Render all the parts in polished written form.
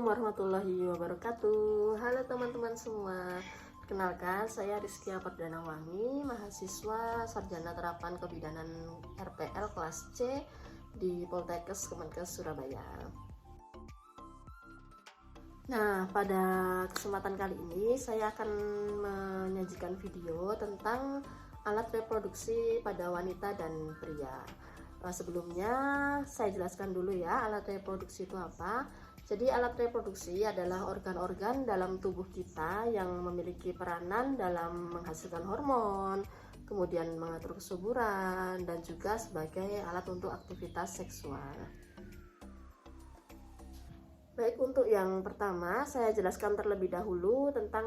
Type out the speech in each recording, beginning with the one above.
warahmatullahi wabarakatuh. Halo teman-teman semua. Perkenalkan, saya Rizkia Perdanawangi, mahasiswa Sarjana Terapan Kebidanan RPL kelas C di Poltekkes Kemenkes Surabaya. Nah, pada kesempatan kali ini saya akan menyajikan video tentang alat reproduksi pada wanita dan pria. Sebelumnya saya jelaskan dulu ya, alat reproduksi itu apa. Jadi alat reproduksi adalah organ-organ dalam tubuh kita yang memiliki peranan dalam menghasilkan hormon, kemudian mengatur kesuburan, dan juga sebagai alat untuk aktivitas seksual. Baik, untuk yang pertama saya jelaskan terlebih dahulu tentang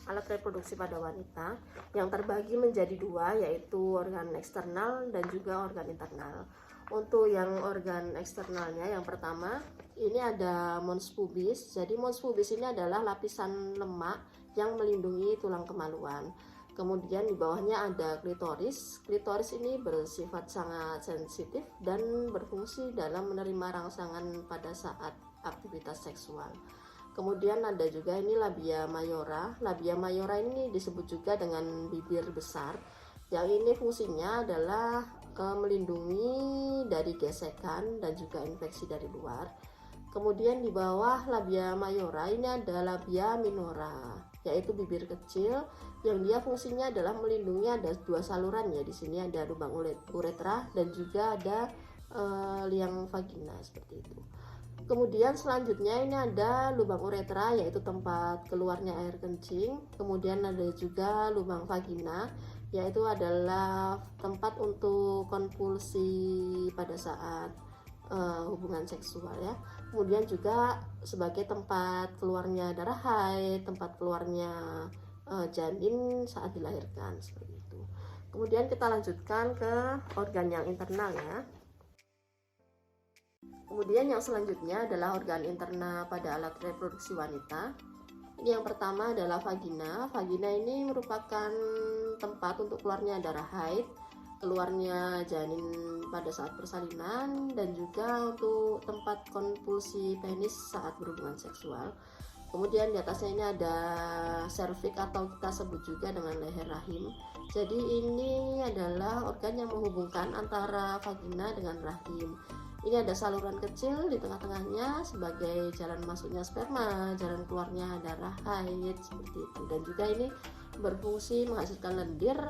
alat reproduksi pada wanita yang terbagi menjadi dua, yaitu organ eksternal dan juga organ internal. Untuk yang organ eksternalnya, yang pertama ini ada mons pubis. Jadi mons pubis ini adalah lapisan lemak yang melindungi tulang kemaluan. Kemudian di bawahnya ada klitoris. Klitoris ini bersifat sangat sensitif dan berfungsi dalam menerima rangsangan pada saat aktivitas seksual. Kemudian ada juga ini labia mayora. Labia mayora ini disebut juga dengan bibir besar. Yang ini fungsinya adalah melindungi dari gesekan dan juga infeksi dari luar. Kemudian di bawah labia mayora ini ada labia minora, yaitu bibir kecil yang dia fungsinya adalah melindungi, ada dua saluran ya. Di sini ada lubang uretra dan juga ada liang vagina seperti itu. Kemudian selanjutnya ini ada lubang uretra, yaitu tempat keluarnya air kencing. Kemudian ada juga lubang vagina, yaitu adalah tempat untuk konvulsi pada saat hubungan seksual ya. Kemudian juga sebagai tempat keluarnya darah haid, tempat keluarnya janin saat dilahirkan seperti itu. Kemudian kita lanjutkan ke organ yang internal ya. Kemudian yang selanjutnya adalah organ internal pada alat reproduksi wanita. Ini yang pertama adalah vagina. Vagina ini merupakan tempat untuk keluarnya darah haid, keluarnya janin pada saat persalinan, dan juga untuk tempat konvulsi penis saat berhubungan seksual. Kemudian di atasnya ini ada serviks atau kita sebut juga dengan leher rahim. Jadi ini adalah organ yang menghubungkan antara vagina dengan rahim. Ini ada saluran kecil di tengah-tengahnya sebagai jalan masuknya sperma, jalan keluarnya darah haid seperti itu. Dan juga ini berfungsi menghasilkan lendir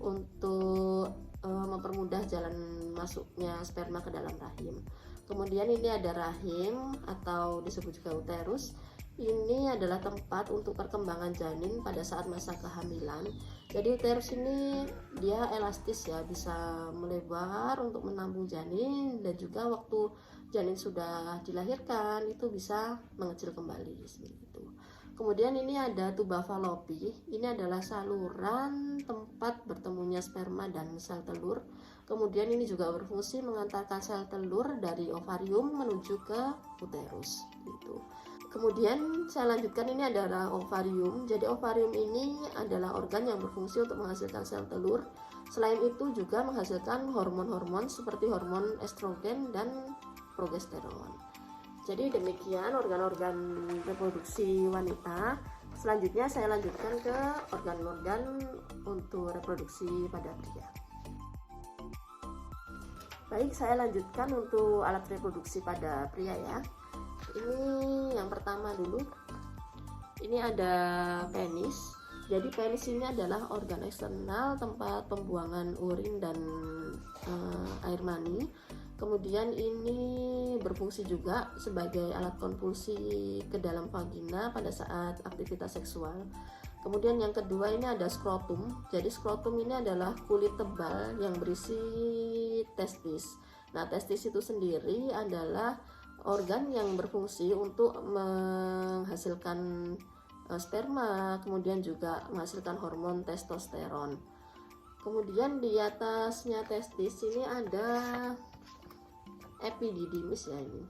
untuk mempermudah jalan masuknya sperma ke dalam rahim. Kemudian ini ada rahim atau disebut juga uterus. Ini adalah tempat untuk perkembangan janin pada saat masa kehamilan. Jadi uterus ini dia elastis ya, bisa melebar untuk menampung janin, dan juga waktu janin sudah dilahirkan itu bisa mengecil kembali seperti itu. Kemudian ini ada tuba falopi. Ini adalah saluran tempat bertemunya sperma dan sel telur. Kemudian ini juga berfungsi mengantarkan sel telur dari ovarium menuju ke uterus gitu. Kemudian saya lanjutkan, ini adalah ovarium. Jadi ovarium ini adalah organ yang berfungsi untuk menghasilkan sel telur. Selain itu juga menghasilkan hormon-hormon seperti hormon estrogen dan progesteron. Jadi demikian organ-organ reproduksi wanita. Selanjutnya saya lanjutkan ke organ-organ untuk reproduksi pada pria. Baik, saya lanjutkan untuk alat reproduksi pada pria ya. Ini yang pertama dulu. Ini ada penis. Jadi penis ini adalah organ eksternal tempat pembuangan urin dan air mani. Kemudian ini berfungsi juga sebagai alat konvulsi ke dalam vagina pada saat aktivitas seksual. Kemudian yang kedua ini ada skrotum. Jadi skrotum ini adalah kulit tebal yang berisi testis. Nah, testis itu sendiri adalah organ yang berfungsi untuk menghasilkan sperma, kemudian juga menghasilkan hormon testosteron. Kemudian di atasnya testis ini ada epididymis ya ini.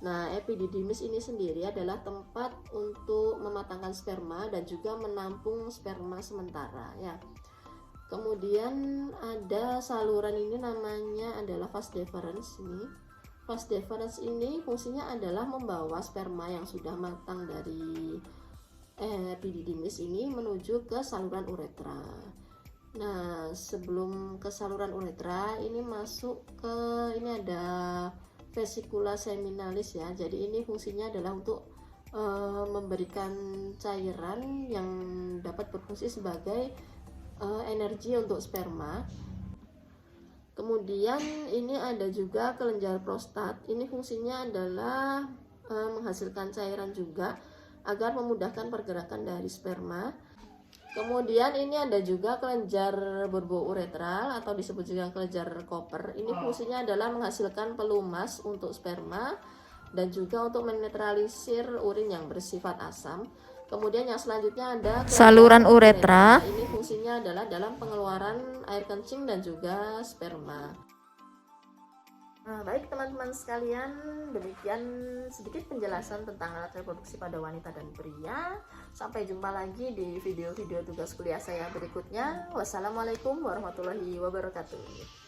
Nah, epididymis ini sendiri adalah tempat untuk mematangkan sperma dan juga menampung sperma sementara ya. Kemudian ada saluran ini namanya adalah vas deferens ini. Vas deferens ini fungsinya adalah membawa sperma yang sudah matang dari epididymis ini menuju ke saluran uretra. Nah, sebelum ke saluran uretra ini masuk ke, ini ada vesicula seminalis ya. Jadi ini fungsinya adalah untuk memberikan cairan yang dapat berfungsi sebagai energi untuk sperma. Kemudian ini ada juga kelenjar prostat. Ini fungsinya adalah menghasilkan cairan juga agar memudahkan pergerakan dari sperma. Kemudian ini ada juga kelenjar burbouretral atau disebut juga kelenjar Koper. Ini fungsinya adalah menghasilkan pelumas untuk sperma dan juga untuk menetralisir urin yang bersifat asam. Kemudian yang selanjutnya ada saluran uretra. Ini fungsinya adalah dalam pengeluaran air kencing dan juga sperma. Nah, baik teman-teman sekalian, demikian sedikit penjelasan tentang alat reproduksi pada wanita dan pria. Sampai jumpa lagi di video-video tugas kuliah saya berikutnya. Wassalamualaikum warahmatullahi wabarakatuh.